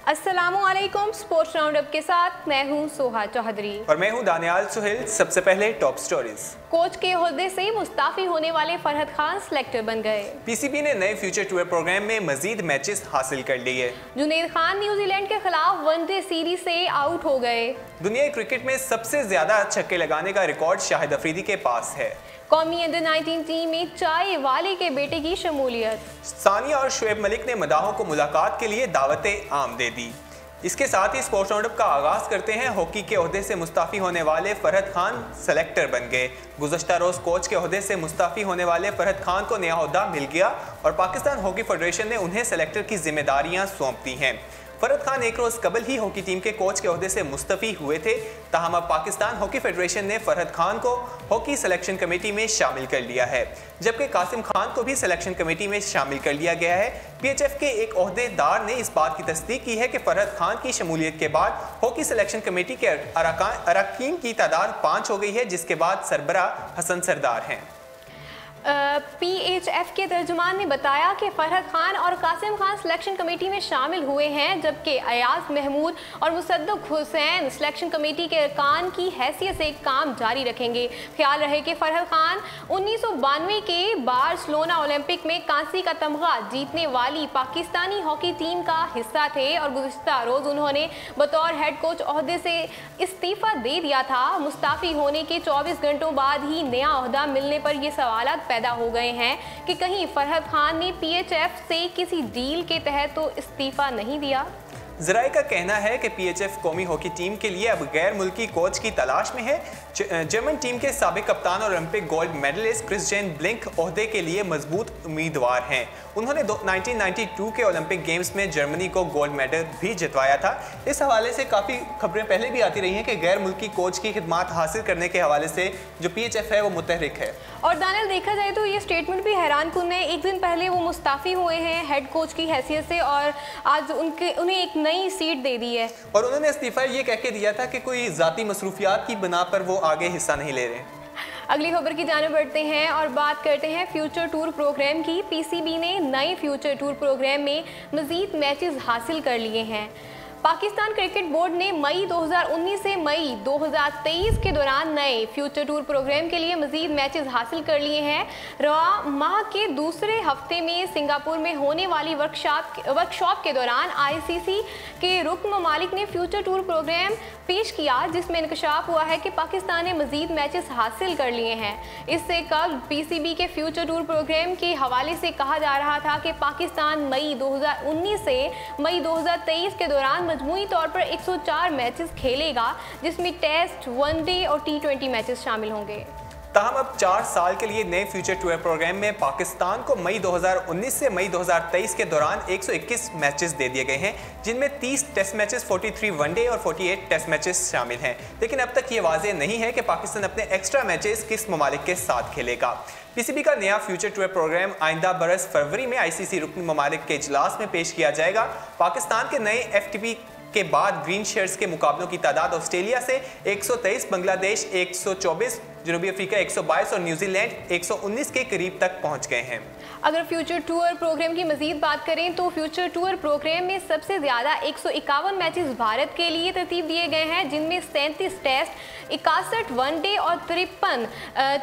अस्सलामुअलैकुम। Sports roundup के साथ मैं हूं सोहा चौधरी और मैं हूं दानियाल सुहेल। सबसे पहले टॉप स्टोरीज। कोच के ओहदे से मुस्ताफी होने वाले फरहत खान सिलेक्टर बन गए। पीसीबी ने नए फ्यूचर टूर प्रोग्राम में मजीद मैचेस हासिल कर लिए। जुनैद खान न्यूजीलैंड के खिलाफ वनडे सीरीज से आउट हो गए। दुनिया क्रिकेट में सबसे ज्यादा छक्के लगाने का रिकॉर्ड शाहिद अफरीदी के पास है। कौमी अंडर 19 टीम में चाय वाले के बेटे की शमूलियत। सानिया और शुएब मलिक ने मदाहों को मुलाकात के लिए दावतें आम दे दी। इसके साथ ही स्पोर्ट्स राउंडअप का आगाज करते हैं। हॉकी के ओहदे से मुस्ताफी होने वाले फरहत खान सेलेक्टर बन गए। गुज़श्ता रोज कोच के ओहदे से मुस्ताफी होने वाले फरहत खान को नया ओहदा मिल गया और पाकिस्तान हॉकी फेडरेशन ने उन्हें सेलेक्टर की जिम्मेदारियां सौंप दी हैं। फरहत खान एक रोज कबल ही हॉकी टीम के कोच के ओहदे से मुस्तफी हुए थे। ताहम अब पाकिस्तान हॉकी फेडरेशन ने फरहत खान को हॉकी सिलेक्शन कमेटी में शामिल कर लिया है, जबकि कासिम खान को भी सिलेक्शन कमेटी में शामिल कर लिया गया है। पीएचएफ के एक ओहदेदार ने इस बात की तस्दीक की है कि फरहत खान की शमूलियत के बाद हॉकी सिलेक्शन कमेटी के अरकान की तादाद 5 हो गई है, जिसके बाद सरबरा हसन सरदार हैं। पीएचएफ के तर्जुमान ने बताया कि फरहत खान और कासिम खान सिलेक्शन कमेटी में शामिल हुए हैं, जबकि अयाज महमूद और मुसद्दक हुसैन सिलेक्शन कमेटी के अरकान की हैसियत से काम जारी रखेंगे। ख्याल रहे कि फरहत खान 1992 के बार्सिलोना ओलंपिक में कांसी का तमगा जीतने वाली पाकिस्तानी हॉकी टीम का हिस्सा थे और गुज़श्ता रोज उन्होंने बतौर हेड कोच ओहदे से इस्तीफा दे दिया था। मुस्ताफी होने के 24 घंटों बाद ही नया ओहदा मिलने पर यह सवाल पैदा हो गए हैं कि कहीं फरहत खान ने पीएचएफ से किसी डील के तहत तो इस्तीफा नहीं दिया। ज़राए का कहना है कि पीएचएफ कौमी हॉकी टीम के लिए अब गैर मुल्की कोच की तलाश में है। जर्मन टीम के साबिक कप्तान और Olympic gold medallist Christian Blunck ओहदे के लिए मजबूत उम्मीदवार हैं। उन्होंने 1992 के ओलंपिक गेम्स में जर्मनी को गोल्ड मेडल भी जितवाया था। इस हवाले से काफ़ी खबरें पहले भी आती रही हैं कि गैर मुल्की कोच की खिदमात हासिल करने के हवाले से जो पीएचएफ है वो मुतहरिक है। और दानियल, देखा जाए तो ये स्टेटमेंट भी हैरान कुन है। एक दिन पहले वो मुस्ताफ़ी हुए हैं हेड कोच की हैसियत से और आज उन्हें एक नई सीट दे दी है। और उन्होंने इस्तीफा ये कह के दिया था कि कोई ज़ाती मसरूफियात की बिना पर वो आगे हिस्सा नहीं ले रहे। अगली खबर की जानिब बढ़ते हैं और बात करते हैं फ्यूचर टूर प्रोग्राम की। पीसीबी ने नए फ्यूचर टूर प्रोग्राम में मजीद मैचेस हासिल कर लिए हैं। पाकिस्तान क्रिकेट बोर्ड ने मई 2019 से मई 2023 के दौरान नए फ्यूचर टूर प्रोग्राम के लिए मजीद मैचेस हासिल कर लिए हैं। रवा माह के दूसरे हफ्ते में सिंगापुर में होने वाली वर्कशॉप के दौरान आईसीसी के रुकन ममालिक ने फ्यूचर टूर प्रोग्राम पेश किया, जिसमें इंकशाफ हुआ है कि पाकिस्तान ने मजीद मैचेस हासिल कर लिए हैं। इससे कल पीसीबी के फ्यूचर टूर प्रोग्राम के हवाले से कहा जा रहा था कि पाकिस्तान मई 2019 से मई 2023 के दौरान मजमूई तौर पर 104 मैचेस खेलेगा, जिसमें टेस्ट, वनडे और T20 मैचेस शामिल होंगे। ताहम अब 4 साल के लिए नए फ्यूचर टूर प्रोग्राम में पाकिस्तान को मई 2019 से मई 2023 के दौरान 121 मैचेस दे दिए गए हैं, जिनमें 30 टेस्ट मैचेस, 43 वनडे और 48 टेस्ट मैचेस शामिल हैं। लेकिन अब तक ये वाज़ेह नहीं है कि पाकिस्तान अपने एक्स्ट्रा मैचेस किस ममालिक के साथ खेलेगा। पीसीबी का नया फ्यूचर टूर प्रोग्राम आइंदा बरस फरवरी में आईसीसी रुकन ममालिक के इजलास में पेश किया जाएगा। पाकिस्तान के नए एफटीपी के बाद ग्रीन शेयर्स के मुकाबलों की तादाद ऑस्ट्रेलिया से 123, बांग्लादेश 124, जनूबी अफ्रीका 122 और न्यूजीलैंड 119 के करीब तक पहुंच गए हैं। अगर फ्यूचर टूर प्रोग्राम की मजीद बात करें तो फ्यूचर टूर प्रोग्राम में सबसे ज़्यादा 151 मैचेस भारत के लिए तरतीब दिए गए हैं, जिनमें 37 टेस्ट, 61 वनडे और 53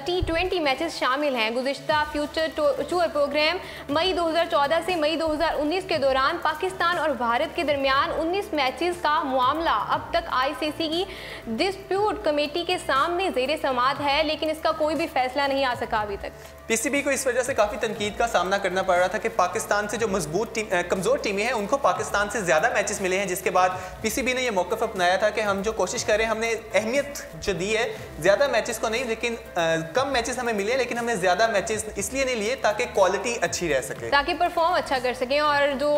T20 मैचेस शामिल हैं। गुज़श्ता फ्यूचर टूर प्रोग्राम मई 2014 से मई 2019 के दौरान पाकिस्तान और भारत के दरमियान 19 मैचेस का मामला अब तक आईसीसी की डिस्प्यूट कमेटी के सामने ज़ेरे समाअत है, लेकिन इसका कोई भी फैसला नहीं आ सका अभी तक। पीसीबी को इस वजह से काफ़ी तनकीद का सामना करना पड़ रहा था कि पाकिस्तान से जो कमज़ोर टीमें हैं उनको पाकिस्तान से ज़्यादा मैचेस मिले हैं, जिसके बाद पीसीबी ने यह मौक़िफ़ अपनाया था कि हम जो कोशिश करें, हमने अहमियत जो दी है ज़्यादा मैचेस को नहीं, लेकिन कम मैचेस हमें मिले, लेकिन हमने ज़्यादा मैचेस इसलिए नहीं लिए ताकि क्वालिटी अच्छी रह सके, ताकि परफॉर्म अच्छा कर सकें। और जो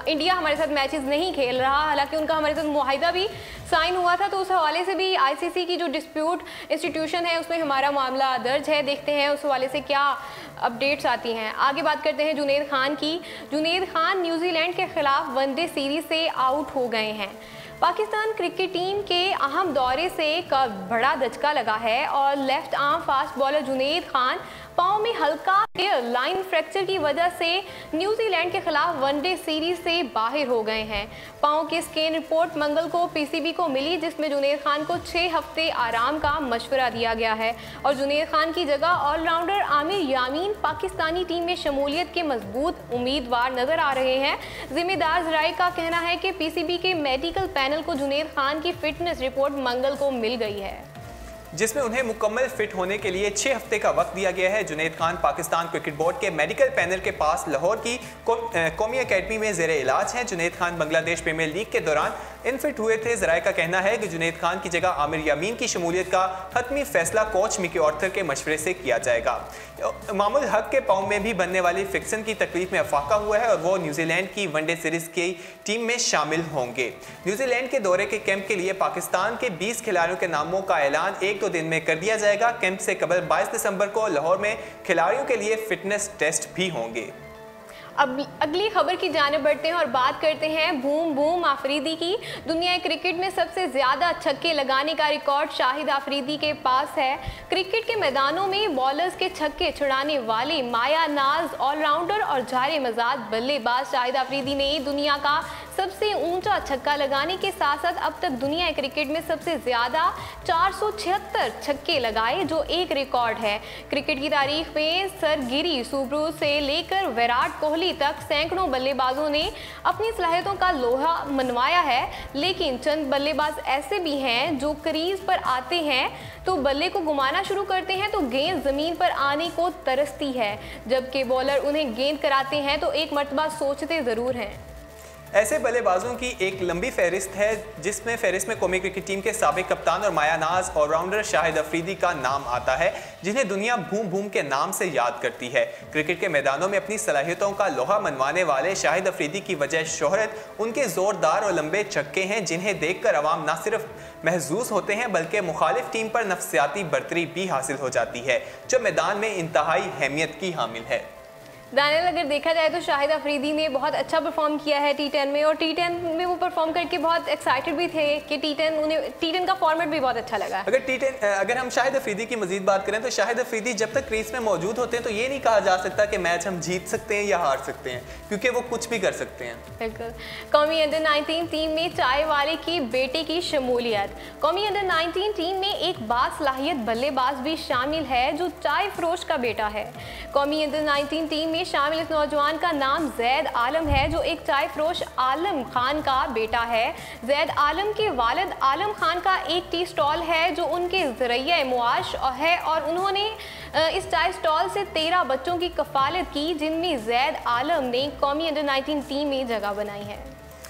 इंडिया हमारे साथ मैचेस नहीं खेल रहा, हालांकि उनका हमारे साथ मुआहिदा भी साइन हुआ था, तो उस हवाले से भी आईसीसी की जो डिस्प्यूट इंस्टीट्यूशन है उसमें हमारा मामला दर्ज है। देखते हैं उस हवाले से क्या अपडेट्स आती हैं। आगे बात करते हैं जुनैद खान की। जुनैद खान न्यूजीलैंड के खिलाफ वनडे सीरीज से आउट हो गए हैं। पाकिस्तान क्रिकेट टीम के अहम दौरे से बड़ा धचका लगा है और left arm fast bowler Junaid Khan पांव में हल्का लाइन फ्रैक्चर की वजह से न्यूजीलैंड के खिलाफ वनडे सीरीज से बाहर हो गए हैं। पांव की स्कैन रिपोर्ट मंगल को पीसीबी को मिली, जिसमें जुनैद खान को 6 हफ्ते आराम का मशवरा दिया गया है और जुनैद खान की जगह ऑलराउंडर आमिर यामीन पाकिस्तानी टीम में शमूलियत के मजबूत उम्मीदवार नजर आ रहे हैं। जिम्मेदार जराये का कहना है कि पीसीबी के मेडिकल पैनल को जुनैद खान की फिटनेस रिपोर्ट मंगल को मिल गई है, जिसमें उन्हें मुकम्मल फिट होने के लिए 6 हफ्ते का वक्त दिया गया है। जुनैद खान पाकिस्तान क्रिकेट बोर्ड के मेडिकल पैनल के पास लाहौर की कौमी अकेडमी में जेर इलाज हैं। जुनैद खान बांग्लादेश प्रीमियर लीग के दौरान इनफिट हुए थे। जराये का कहना है कि जुनैद खान की जगह आमिर यामीन की शमूलियत का हतमी फैसला कोच मिकी आर्थर के मशवरे से किया जाएगा। इमामुल हक के पाँव में भी बनने वाली फिक्सन की तकलीफ में अफाका हुआ है और वो न्यूजीलैंड की वनडे सीरीज की टीम में शामिल होंगे। न्यूजीलैंड के दौरे के कैंप के लिए पाकिस्तान के 20 खिलाड़ियों के नामों का ऐलान 1-2 दिन में कर दिया जाएगा। कैंप से कबल 22 दिसंबर को लाहौर में खिलाड़ियों के लिए फिटनेस टेस्ट भी होंगे। अब अगली खबर की जानिब बढ़ते हैं और बात करते हैं बूम बूम आफरीदी की। दुनिया क्रिकेट में सबसे ज़्यादा छक्के लगाने का रिकॉर्ड शाहिद आफरीदी के पास है। क्रिकेट के मैदानों में बॉलर्स के छक्के छुड़ाने वाले माया नाज ऑलराउंडर और झारे मजाज बल्लेबाज शाहिद आफरीदी ने दुनिया का सबसे ऊंचा छक्का लगाने के साथ साथ अब तक दुनिया क्रिकेट में सबसे ज़्यादा 476 छक्के लगाए, जो एक रिकॉर्ड है। क्रिकेट की तारीख में सरगिरी सुब्रू से लेकर विराट कोहली तक सैकड़ों बल्लेबाजों ने अपनी सलाहियतों का लोहा मनवाया है, लेकिन चंद बल्लेबाज ऐसे भी हैं जो क्रीज पर आते हैं तो बल्ले को घुमाना शुरू करते हैं तो गेंद ज़मीन पर आने को तरसती है, जबकि बॉलर उन्हें गेंद कराते हैं तो एक मर्तबा सोचते ज़रूर हैं। ऐसे बल्लेबाजों की एक लंबी फहरिस्त है, जिसमें फहरिस्त में कौमी क्रिकेट टीम के साबिक कप्तान और मायानाज ऑलराउंडर शाहिद अफरीदी का नाम आता है, जिन्हें दुनिया बूम बूम के नाम से याद करती है। क्रिकेट के मैदानों में अपनी सलाहियतों का लोहा मनवाने वाले शाहिद अफरीदी की वजह शोहरत उनके ज़ोरदार और लंबे छक्के हैं, जिन्हें देखकर अवाम न सिर्फ महजूज होते हैं बल्कि मुखालिफ टीम पर नफसियाती बर्तरी भी हासिल हो जाती है, जो मैदान में इंतहाई अहमियत की हामिल है। दानियल, अगर देखा जाए तो शाहिद अफरीदी ने बहुत अच्छा परफॉर्म किया है T10 में, और T10 में वो परफॉर्म करके बहुत एक्साइटेड भी थे कि T10 का फॉर्मेट भी बहुत अच्छा लगा। अगर हम शाहिद अफरीदी की मजीद बात करें तो शाहिद अफरीदी जब तक क्रीज में मौजूद होते हैं तो ये नहीं कहा जा सकता कि मैच हम जीत सकते हैं या हार सकते हैं, क्योंकि वो कुछ भी कर सकते हैं। बिल्कुल। कौमी अंडर-19 टीम में चाय वाले के बेटे की शमूलियत। कौमी अंडर-19 टीम में एक बासलाहियत बल्लेबाज भी शामिल है जो चाय फरोश का बेटा है। कौमी अंडर-19 टीम में शामिल इस नौजवान का नाम जैद आलम है, जो एक चाय फरोश आलम खान का बेटा है। जैद आलम के वालिद आलम खान का एक टी स्टॉल है जो उनके ज़रिए मुआश है, और उन्होंने इस चाय स्टॉल से 13 बच्चों की कफालत की, जिनमें जैद आलम ने कौमी अंडर-19 टीम में जगह बनाई है।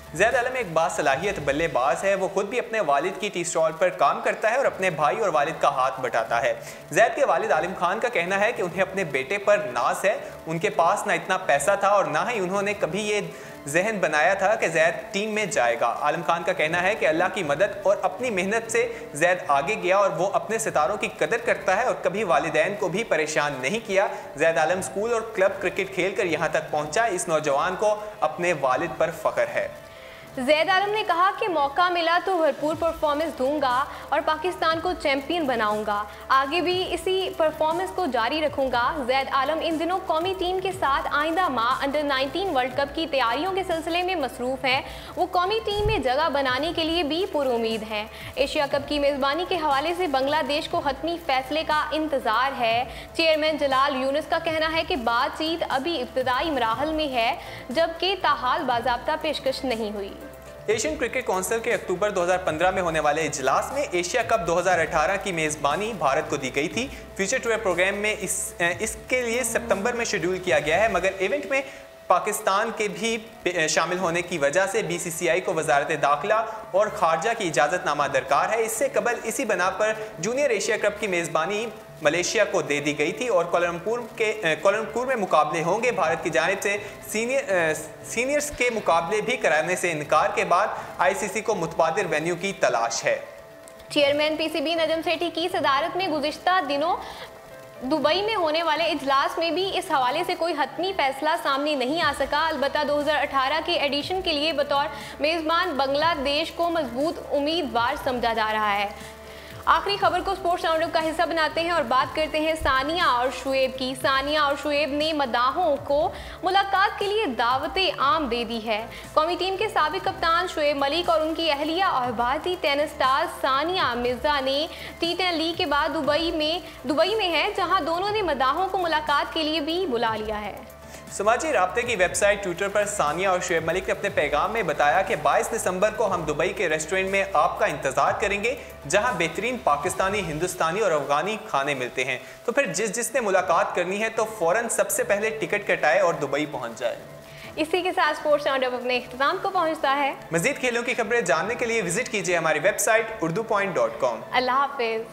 जैद आलम एक बासलाहियत बल्लेबाज है। वो खुद भी अपने वालिद की टी स्टॉल पर काम करता है और अपने भाई और वालिद का हाथ बटाता है। जैद के वालिद आलिम खान का कहना है कि उन्हें अपने बेटे पर नाज है। उनके पास ना इतना पैसा था और ना ही उन्होंने कभी ये जहन बनाया था कि जैद टीम में जाएगा। आलिम खान का कहना है कि अल्लाह की मदद और अपनी मेहनत से जैद आगे गया और वो अपने सितारों की कदर करता है और कभी वालिदैन को भी परेशान नहीं किया। जैद आलम स्कूल और क्लब क्रिकेट खेलकर यहाँ तक पहुँचा। इस नौजवान को अपने वालिद पर फ़ख्र है। जैद आलम ने कहा कि मौका मिला तो भरपूर परफॉर्मेंस दूंगा और पाकिस्तान को चैंपियन बनाऊंगा। आगे भी इसी परफॉर्मेंस को जारी रखूंगा। जैद आलम इन दिनों कौमी टीम के साथ आइंदा माह अंडर-19 वर्ल्ड कप की तैयारियों के सिलसिले में मसरूफ हैं। वो कौमी टीम में जगह बनाने के लिए भी पुरुमीद हैं। एशिया कप की मेज़बानी के हवाले से बांग्लादेश को हतमी फैसले का इंतज़ार है। चेयरमैन जलाल यूनुस का कहना है कि बातचीत अभी इब्तदाई मराहल में है, जबकि ताहाल बाज़ाब्ता पेशकश नहीं हुई। एशियन क्रिकेट काउंसिल के अक्टूबर 2015 में होने वाले इजलास में एशिया कप 2018 की मेज़बानी भारत को दी गई थी। फ्यूचर टूर प्रोग्राम में इसके लिए सितंबर में शेड्यूल किया गया है, मगर इवेंट में पाकिस्तान के भी शामिल होने की वजह से बीसीसीआई को वजारत दाखिला और खारजा की इजाज़तनामा दरकार है। इससे कबल इसी बना पर जूनियर एशिया कप की मेज़बानी मलेशिया को दे दी गई थी और कोलमपुर में मुकाबले होंगे। भारत की जानिब से सीनियर्स के मुकाबले भी कराने से इनकार के बाद आईसीसी को मुतबादिल वेन्यू की तलाश है। चेयरमैन पीसीबी नजम सेठी की सदारत में गुज़िश्ता दिनों दुबई में होने वाले इजलास में भी इस हवाले से कोई हतमी फैसला सामने नहीं आ सका। अलबत्ता 2018 के एडिशन के लिए बतौर मेज़बान बांग्लादेश को मजबूत उम्मीदवार समझा जा रहा है। आखिरी खबर को स्पोर्ट्स राउंडअप का हिस्सा बनाते हैं और बात करते हैं सानिया और शुएब की। सानिया और शुएब ने मदाहों को मुलाकात के लिए दावतें आम दे दी है। कौमी टीम के साबिक कप्तान शुएब मलिक और उनकी अहलिया और भारतीय टेनिस स्टार सानिया मिर्जा ने T10 लीग के बाद दुबई में है, जहां दोनों ने मदाहों को मुलाकात के लिए भी बुला लिया है। समाजी राब्ते की वेबसाइट ट्विटर पर सानिया और शुएब मलिक ने अपने पैगाम में बताया कि 22 दिसंबर को हम दुबई के रेस्टोरेंट में आपका इंतजार करेंगे, जहां बेहतरीन पाकिस्तानी, हिंदुस्तानी और अफगानी खाने मिलते हैं। तो फिर जिसने मुलाकात करनी है तो फौरन सबसे पहले टिकट कटाए और दुबई पहुंच जाए। इसी के साथ स्पोर्ट्स राउंडअप अपने इख्तिताम को पहुंचता है। मजीद खेलों की खबरें जानने के लिए विजिट कीजिए हमारी वेबसाइट urdupoint.com। अल्लाह हाफिज।